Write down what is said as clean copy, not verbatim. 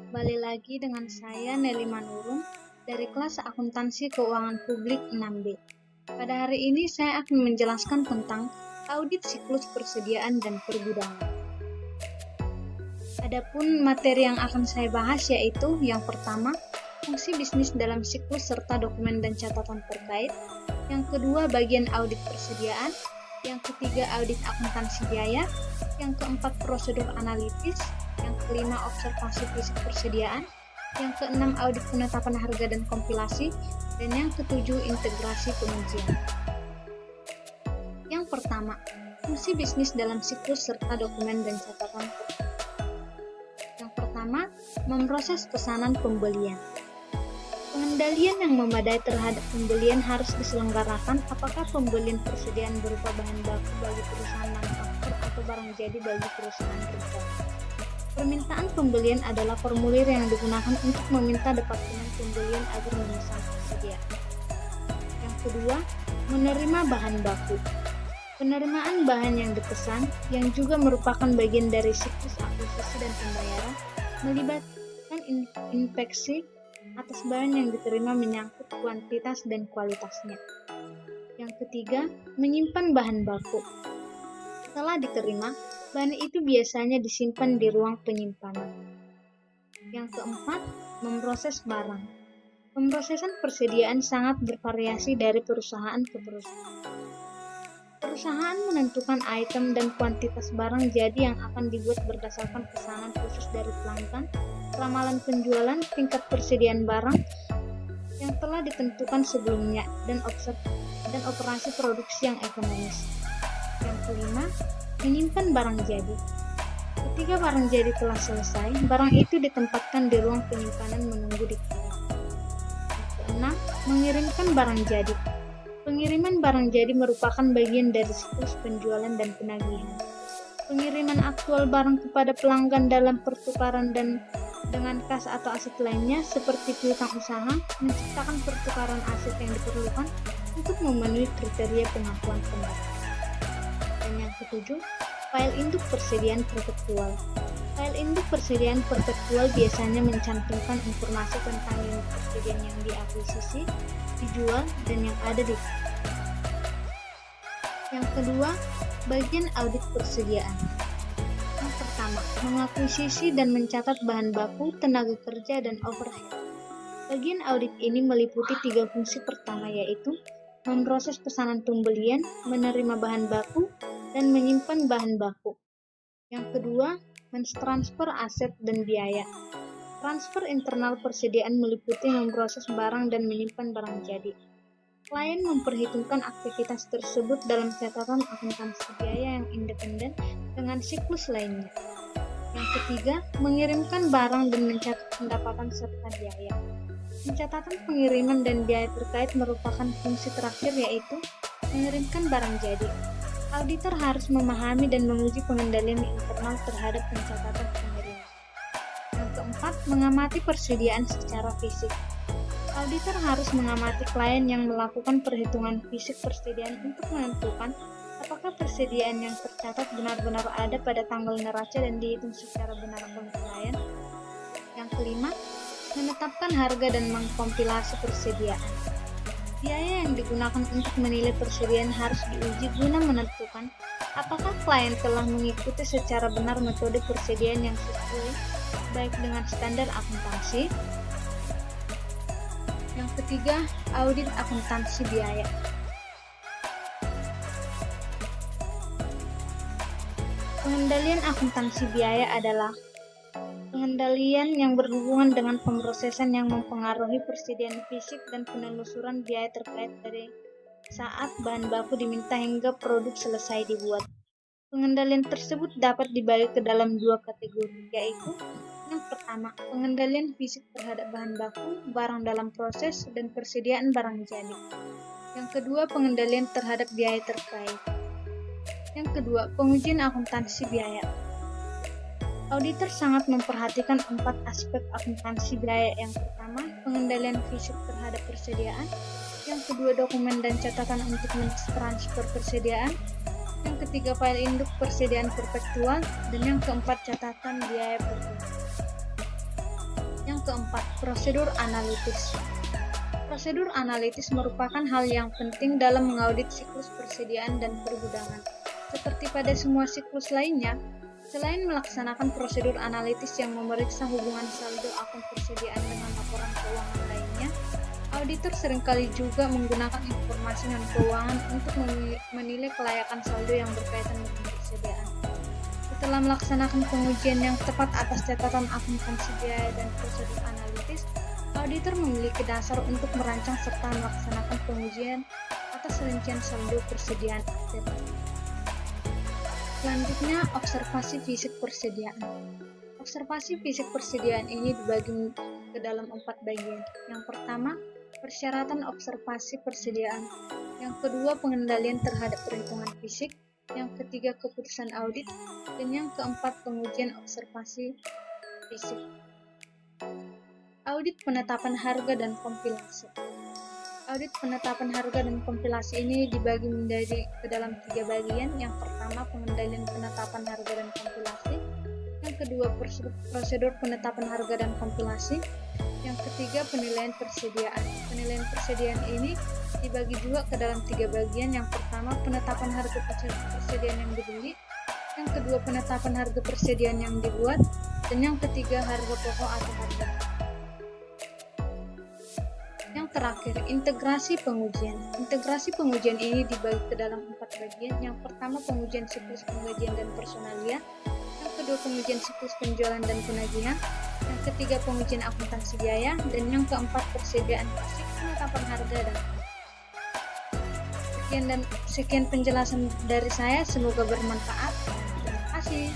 Kembali lagi dengan saya Nelly Manurung dari kelas Akuntansi Keuangan Publik 6B. Pada hari ini saya akan menjelaskan tentang audit siklus persediaan dan pergudangan. Adapun materi yang akan saya bahas yaitu yang pertama, fungsi bisnis dalam siklus serta dokumen dan catatan terkait. Yang kedua, bagian audit persediaan. Yang ketiga, audit akuntansi biaya. Yang keempat, prosedur analitis. Yang kelima, observasi fisik persediaan. Yang keenam, audit penetapan harga dan kompilasi. Dan yang ketujuh, integrasi pengujian. Yang pertama, fungsi bisnis dalam siklus serta dokumen dan catatan terkait. Yang pertama, memproses pesanan pembelian. Pengendalian yang memadai terhadap pembelian harus diselenggarakan apakah pembelian persediaan berupa bahan baku bagi perusahaan manufaktur atau barang jadi bagi perusahaan retail. Permintaan pembelian adalah formulir yang digunakan untuk meminta departemen pembelian agar memesan persediaan. Yang kedua, menerima bahan baku. Penerimaan bahan yang dipesan, yang juga merupakan bagian dari siklus akuisisi dan pembayaran, melibatkan inspeksi atas bahan yang diterima menyangkut kuantitas dan kualitasnya. Yang ketiga, menyimpan bahan baku. Setelah diterima, bahan itu biasanya disimpan di ruang penyimpanan. Yang keempat, memproses barang. Pemrosesan persediaan sangat bervariasi dari perusahaan ke perusahaan. Perusahaan menentukan item dan kuantitas barang jadi yang akan dibuat berdasarkan pesanan khusus dari pelanggan, ramalan penjualan, tingkat persediaan barang yang telah ditentukan sebelumnya, dan operasi produksi yang ekonomis. Yang kelima, menyimpan barang jadi. Ketika barang jadi telah selesai, barang itu ditempatkan di ruang penyimpanan menunggu dikirim. Yang keenam, mengirimkan barang jadi. Pengiriman barang jadi merupakan bagian dari siklus penjualan dan penagihan. Pengiriman aktual barang kepada pelanggan dalam pertukaran dan dengan kas atau aset lainnya seperti piutang usaha menciptakan pertukaran aset yang diperlukan untuk memenuhi kriteria pengakuan pendapat. Dan yang ketujuh, file induk persediaan perpetual. File induk persediaan perpetual biasanya mencantumkan informasi tentang unit persediaan yang diakuisisi, dijual, dan yang ada di. Yang kedua, bagian audit persediaan. Yang pertama, mengakuisisi dan mencatat bahan baku, tenaga kerja, dan overhead. Bagian audit ini meliputi 3 fungsi pertama yaitu memproses pesanan pembelian, menerima bahan baku, dan menyimpan bahan baku. Yang kedua, mentransfer aset dan biaya. Transfer internal persediaan meliputi memproses barang dan menyimpan barang jadi. Klien memperhitungkan aktivitas tersebut dalam catatan akuntansi biaya yang independen dengan siklus lainnya. Yang ketiga, mengirimkan barang dan mencatat pendapatan serta biaya. Pencatatan pengiriman dan biaya terkait merupakan fungsi terakhir yaitu mengirimkan barang jadi. Auditor harus memahami dan menguji pengendalian internal terhadap pencatatan pengiriman. Yang keempat, mengamati persediaan secara fisik. Auditor harus mengamati klien yang melakukan perhitungan fisik persediaan untuk menentukan apakah persediaan yang tercatat benar-benar ada pada tanggal neraca dan dihitung secara benar oleh klien. Yang kelima, menetapkan harga dan mengkompilasi persediaan. Biaya yang digunakan untuk menilai persediaan harus diuji guna menentukan apakah klien telah mengikuti secara benar metode persediaan yang sesuai baik dengan standar akuntansi. Yang ketiga, audit akuntansi biaya. Pengendalian akuntansi biaya adalah pengendalian yang berhubungan dengan pemrosesan yang mempengaruhi persediaan fisik dan penelusuran biaya terkait dari saat bahan baku diminta hingga produk selesai dibuat. Pengendalian tersebut dapat dibagi ke dalam 2 kategori, yaitu yang pertama, pengendalian fisik terhadap bahan baku, barang dalam proses, dan persediaan barang jadi. Yang kedua, pengendalian terhadap biaya terkait. Yang kedua, pengujian akuntansi biaya. Auditor sangat memperhatikan 4 aspek akuntansi biaya. Yang pertama, pengendalian fisik terhadap persediaan. Yang kedua, dokumen dan catatan untuk mentransfer persediaan. Yang ketiga, file induk persediaan perpetual. Dan yang keempat, catatan biaya perpetual. Yang keempat, prosedur analitis. Prosedur analitis merupakan hal yang penting dalam mengaudit siklus persediaan dan pergudangan. Seperti pada semua siklus lainnya, selain melaksanakan prosedur analitis yang memeriksa hubungan saldo akun persediaan dengan laporan keuangan lainnya, auditor seringkali juga menggunakan informasi non-keuangan untuk menilai kelayakan saldo yang berkaitan dengan persediaan. Setelah melaksanakan pengujian yang tepat atas catatan akun pensedia dan prosedur analitis, auditor memiliki dasar untuk merancang serta melaksanakan pengujian atas rincian saldo persediaan aset. Selanjutnya, observasi fisik persediaan. Observasi fisik persediaan ini dibagi ke dalam 4 bagian. Yang pertama, persyaratan observasi persediaan. Yang kedua, pengendalian terhadap perhitungan fisik. Yang ketiga, keputusan audit. Dan yang keempat, pengujian observasi fisik. Audit penetapan harga dan kompilasi. Audit penetapan harga dan kompilasi ini dibagi menjadi ke dalam 3 bagian. Yang pertama, pengendalian penetapan harga dan kompilasi. Yang kedua, prosedur penetapan harga dan kompilasi. Yang ketiga, penilaian persediaan. Penilaian persediaan ini dibagi juga ke dalam 3 bagian. Yang pertama, penetapan harga persediaan yang dibeli. Yang kedua, penetapan harga persediaan yang dibuat. Dan yang ketiga, harga pokok atau harga. Yang terakhir, integrasi pengujian. Integrasi pengujian ini dibagi ke dalam 4 bagian. Yang pertama, pengujian siklus penggajian dan personalia. Yang kedua, pengujian siklus penjualan dan penagihan. Yang ketiga, pengujian akuntansi biaya. Dan yang keempat, persediaan fisik, penetapan harga dan sekian penjelasan dari saya. Semoga bermanfaat. Terima kasih.